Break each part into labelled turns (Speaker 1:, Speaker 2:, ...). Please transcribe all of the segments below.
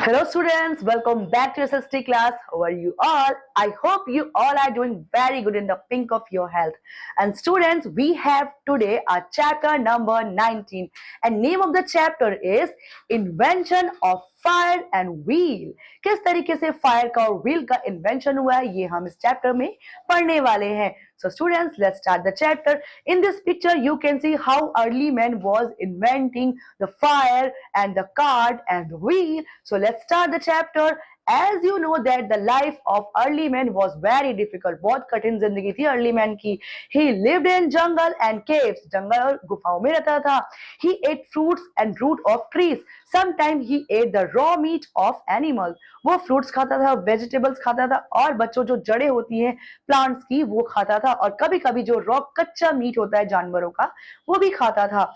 Speaker 1: Hello students, welcome back to SST class. How are you all? I hope you all are doing very good in the pink of your health. And students, we have today a chapter number 19 and name of the chapter is Invention of fire and wheel. किस तरीके से fire का और wheel का invention हुआ है ये हम इस चैप्टर में पढ़ने वाले हैं। So students, let's start the chapter. In this picture, you can see how early man was inventing the fire and the cart and the wheel. So let's start the chapter. As you know that the life of early man was very difficult. बहुत कठिन जिंदगी थी early man की. He lived in jungle and caves. जंगल और गुफाओं में रहता था. He ate fruits and root of trees. Sometimes he ate the raw meat of animals. वो fruits खाता था, vegetables खाता था और बच्चों जो जड़ें होती हैं plants की वो खाता था और कभी-कभी जो raw कच्चा मीट होता है जानवरों का वो भी खाता था.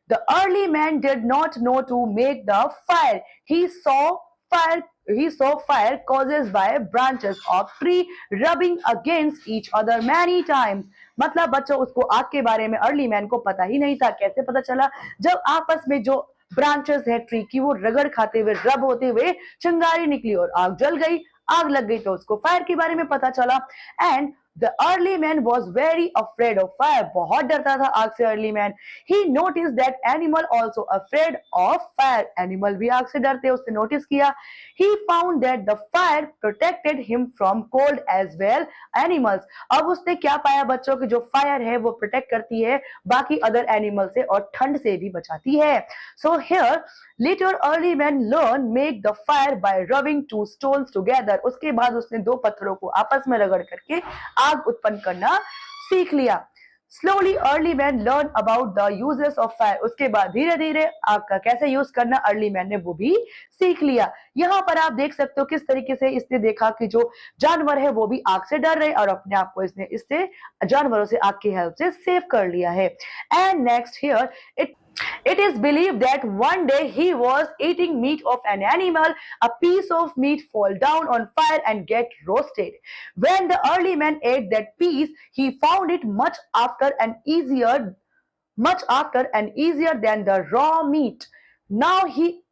Speaker 1: The early man did not know to make the fire. He saw fire caused by branches of tree rubbing against each other many times. मतलब बच्चों उसको आग के बारे में अर्ली मैन को पता ही नहीं था. कैसे पता चला? जब आपस में जो ब्रांचेस है ट्री की वो रगड़ खाते हुए रब होते हुए चिंगारी निकली और आग जल गई. आग लग गई तो उसको फायर के बारे में पता चला. And The early man was very afraid of fire. बहुत डरता था आग से early man. He noticed that animal also afraid of fire. Animal भी आग से डरते. उसने notice किया. He found that the fire protected him from cold as well animals. अब उसने क्या पाया बच्चों की जो fire है वो protect करती है बाकी other animals से और ठंड से भी बचाती है. So here later early man learned make the fire by rubbing two stones together. उसके बाद उसने दो पत्थरों को आपस में रगड़ करके आग उत्पन्न करना सीख लिया. Slowly early man learned about the uses of fire. उसके बाद धीरे धीरे आग का कैसे यूज करना early man ने वो भी सीख लिया. यहाँ पर आप देख सकते हो किस तरीके से इसने देखा कि जो जानवर है वो भी आग से डर रहे और अपने आप को इसने इससे जानवरों से आग की हेल्प से सेव कर लिया है. And next here it is believed that one day he was eating meat of an animal. A piece of meat fall down on fire and get roasted. When the early man ate that piece, he found it much after and easier than the raw meat. Now he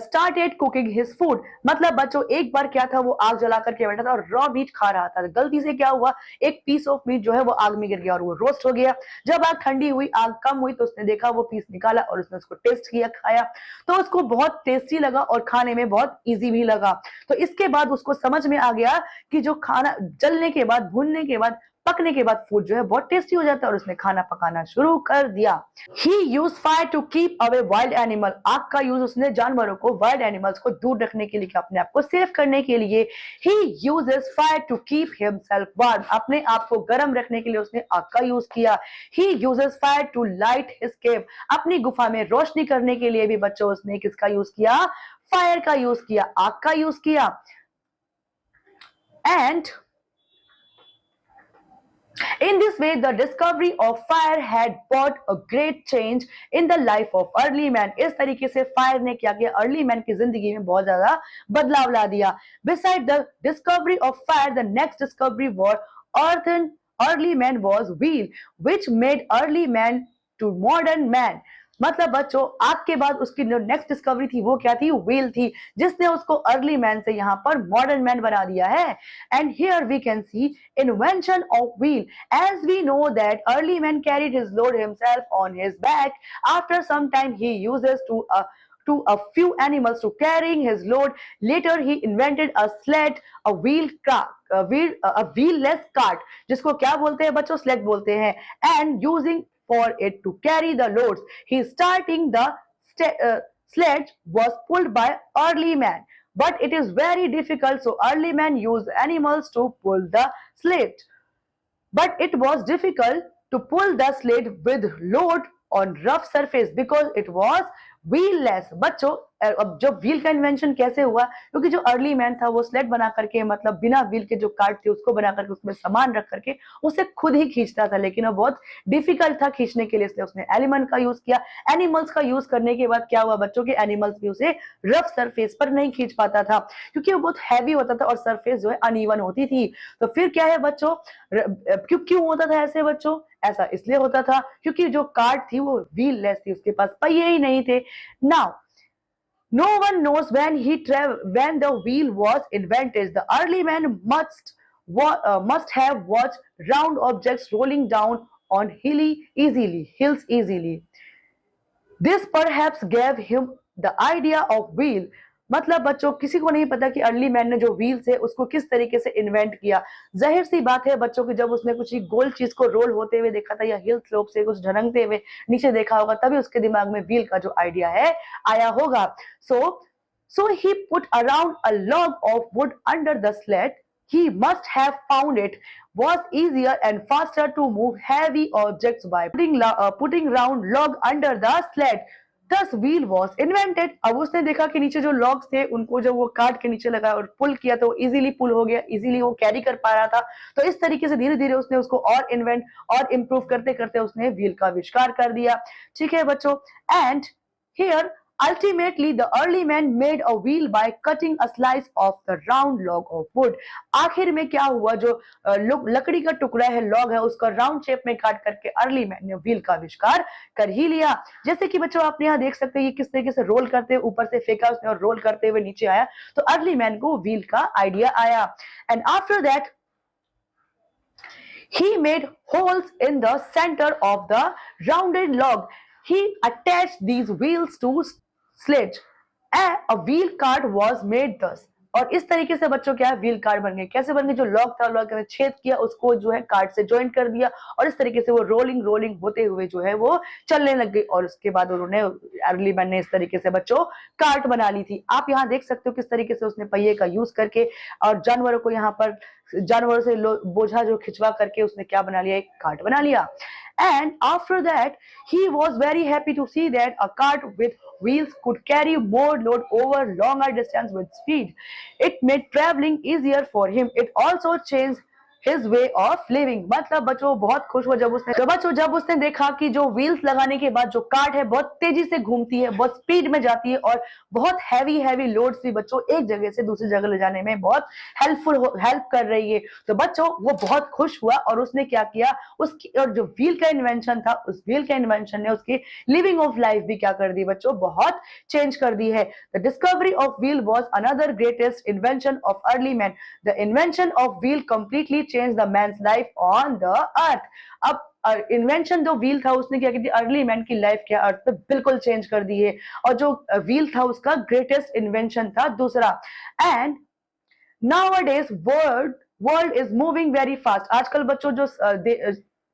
Speaker 1: started cooking his food. मतलब बच्चों एक बार क्या था वो आग जला करके बैठा था और रॉ मीट खा रहा था. गलती से क्या हुआ एक पीस ऑफ मीट जो है वो आग में गिर गया और वो रोस्ट हो गया. जब आग ठंडी हुई आग कम हुई तो उसने देखा वो पीस निकाला और उसने उसको टेस्ट किया खाया तो उसको बहुत टेस्टी लगा और खाने में बहुत इजी भी लगा. तो इसके बाद उसको समझ में आ गया कि जो खाना जलने के बाद भूनने के बाद पकने के बाद फूड जो है बहुत टेस्टी हो जाता है और उसने खाना पकाना शुरू कर दिया. He used fire to keep away wild animal. आग का यूज उसने जानवरों को वाइल्ड एनिमल्स को दूर रखने के लिए अपने आप को सेव करने के लिए. He uses fire to keep himself warm. अपने आप को गर्म रखने के लिए उसने आग का यूज किया. He uses fire to light his cave. अपनी गुफा में रोशनी करने के लिए भी बच्चों उसने किसका यूज किया? फायर का यूज किया, आग का यूज किया. And in this way, the discovery of fire had brought a great change in the life of early man. इस तरीके से फायर ने क्या किया early man की जिंदगी में बहुत ज्यादा बदलाव ला दिया. Beside the discovery of fire, the next discovery was early man was wheel, which made early man to modern man. मतलब बच्चों आग के बाद उसकी जो नेक्स्ट डिस्कवरी थी वो क्या थी? व्हील थी जिसने उसको अर्ली मैन से यहाँ पर मॉडर्न मैन बना दिया है. And here we can see invention of wheel. As we know that early man carried his load himself on his back. After some time he uses to a few animals to carrying his load. Later he invented a sled, a wheelless cart जिसको क्या बोलते हैं बच्चों? sled बोलते हैं. And using for it to carry the loads. He starting the sledge was pulled by early man, but it is very difficult. So early man used animals to pull the sled, but it was difficult to pull the sled with load on rough surface because it was wheelless. बच्चों अब जो wheel का invention कैसे हुआ? क्योंकि जो early man था वो स्लेड बना करके मतलब बिना व्हील के जो कार्ट थे उसको बना करके उसमें सामान रख करके उसे खुद ही खींचता था, लेकिन वो बहुत डिफिकल्ट था खींचने के लिए, इसलिए उसने एलिमेंट का यूज किया. एनिमल्स का यूज करने के बाद क्या हुआ बच्चों के? एनिमल्स भी उसे रफ सरफेस पर नहीं खींच पाता था क्योंकि वो बहुत हैवी होता था और सरफेस जो है अनइवन होती थी. तो फिर क्या है बच्चों, क्यों होता था ऐसे बच्चों? ऐसा इसलिए होता था क्योंकि जो कार्ट थी वो व्हील लेस थी, उसके पास पहिए ही नहीं थे. Now No one knows when the wheel was invented. The early man must have watched round objects rolling down on hills easily. This perhaps gave him the idea of wheel. मतलब बच्चों किसी को नहीं पता कि अर्ली मैन ने जो wheels है उसको किस तरीके से इन्वेंट किया। जाहिर सी बात है बच्चों की जब उसने कुछ गोल चीज को रोल होते हुए देखा था या हिल स्लोप से कुछ ढरंगते हुए नीचे देखा होगा तभी उसके दिमाग में व्हील का जो आइडिया है आया होगा। So he put around a log of wood under the sled. He must have found it was easier and faster to move heavy objects by putting round log under the sled. Thus wheel was invented. अब उसने देखा कि नीचे जो logs थे उनको जब वो काट के नीचे लगा और पुल किया तो इजीली पुल हो गया, इजीली वो कैरी कर पा रहा था। तो इस तरीके से धीरे धीरे उसने उसको और इन्वेंट और इम्प्रूव करते करते उसने व्हील का आविष्कार कर दिया। ठीक है बच्चों, and here ultimately the early man made a wheel by cutting a slice of the round log of wood. आखिर में क्या हुआ, जो लकड़ी का टुकड़ा है, लॉग है, उसका राउंड शेप में काट करके अर्ली मैन ने व्हील का आविष्कार कर ही लिया। जैसे कि बच्चों आप यहाँ देख सकते हैं ये किस तरीके से रोल करते हुए ऊपर से फेंका उसने और रोल करते हुए नीचे आया, तो अर्ली मैन को व्हील का आइडिया आया। And after that he made holes in the center of the rounded log. He attached these wheels to sledge and a wheel cart was made thus. और इस तरीके से बच्चों क्या है व्हील कार्ड बन गए। कैसे बन गए, जो लॉग था लॉग के अंदर छेद किया उसको जो है कार्ड से ज्वाइन कर दिया और इस तरीके से वो रोलिंग होते हुए जो है वो चलने लग गई और उसके बाद उन्होंने अर्ली मैन ने इस तरीके से बच्चों कार्ट बना ली थी। आप यहाँ देख सकते हो किस तरीके से उसने पहिए का यूज करके और जानवरों को यहाँ पर जानवरों से बोझा जो खिंचवा करके उसने क्या बना लिया, एक कार्ट बना लिया। And after that, he was very happy to see that a cart with wheels could carry more load over longer distance with speed. It made traveling easier for him. It also changed his way of living. मतलब बच्चों बहुत खुश हुआ जब उसने देखा कि जो व्हील्स लगाने के बाद जो कार्ट है बहुत तेजी से घूमती है, बहुत स्पीड में जाती है और बहुत हैवी लोड्स भी बच्चों एक जगह से दूसरी जगह ले जाने में बहुत हेल्प कर रही है। तो बच्चों वो बहुत खुश हुआ और उसने क्या किया, उसकी और जो व्हील का इन्वेंशन था उस व्हील का इन्वेंशन ने उसकी लिविंग ऑफ लाइफ भी क्या कर दी बच्चों, बहुत चेंज कर दी है। The discovery of wheel was another greatest invention of early man. The invention of wheel completely change the man's life on the earth. अब इन्वेंशन जो व्हील था उसने क्या की अर्ली मैन की लाइफ क्या अर्थ पे बिल्कुल चेंज कर दी है और जो व्हील था उसका ग्रेटेस्ट इन्वेंशन था दूसरा। And nowadays world is moving very fast. आजकल बच्चों जो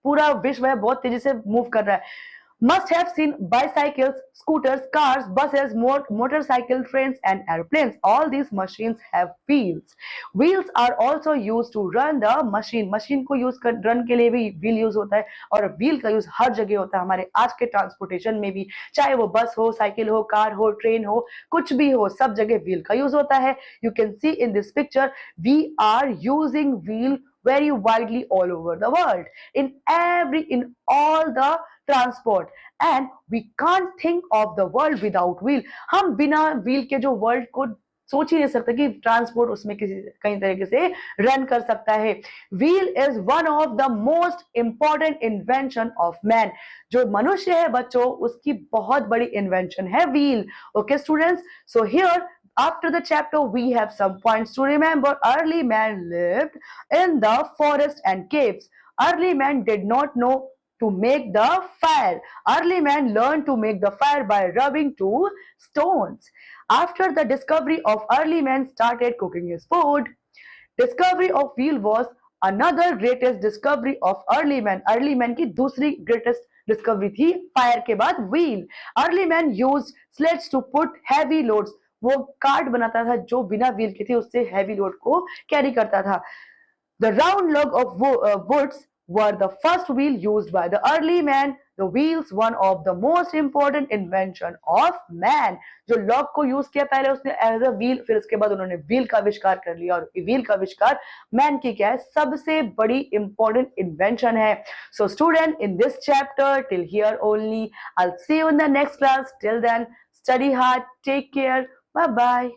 Speaker 1: पूरा विश्व है बहुत तेजी से मूव कर रहा है। Must have seen bicycles, scooters, cars, buses, motorcycle trains and airplanes. All these machines have wheels. Wheels are also used to run the machine. Machine को use कर run के लिए भी wheel use होता है और wheel का use हर जगह होता है हमारे आज के ट्रांसपोर्टेशन में भी, चाहे वो बस हो, साइकिल हो, कार हो, ट्रेन हो, कुछ भी हो, सब जगह wheel का use होता है। You can see in this picture we are using wheel very widely all over the world in all the transport and we can't think of the world without wheel. हम बिना wheel के जो world को सोच ही नहीं सकते कि transport उसमें कई तरीके से रन कर सकता है। Wheel is one of the most important invention of man. जो मनुष्य है बच्चों उसकी बहुत बड़ी इन्वेंशन है wheel. Okay students, so here after the chapter we have some points to remember. Early man lived in the forest and caves. Early man did not know to make the fire. Early man learned to make the fire by rubbing two stones. After the discovery of early man started cooking his food. Discovery of wheel was another greatest discovery of early man. Early man की दूसरी greatest discovery थी fire के बाद wheel. Early man used sleds to put heavy loads. वो cart बनाता था जो बिना व्हील के थे, उससे हैवी लोड को कैरी करता था। The round log of woods were the first wheel used by the early man. The wheels one of the most important invention of man. जो लॉग को यूज किया पहले उसने एज अ व्हील, फिर उसके बाद उन्होंने व्हील का आविष्कार कर लिया और व्हील का आविष्कार मैन की क्या है सबसे बड़ी इंपॉर्टेंट इन्वेंशन है। So student in this chapter till here only, I'll see you in the next class. Till then, study hard, take care, bye bye.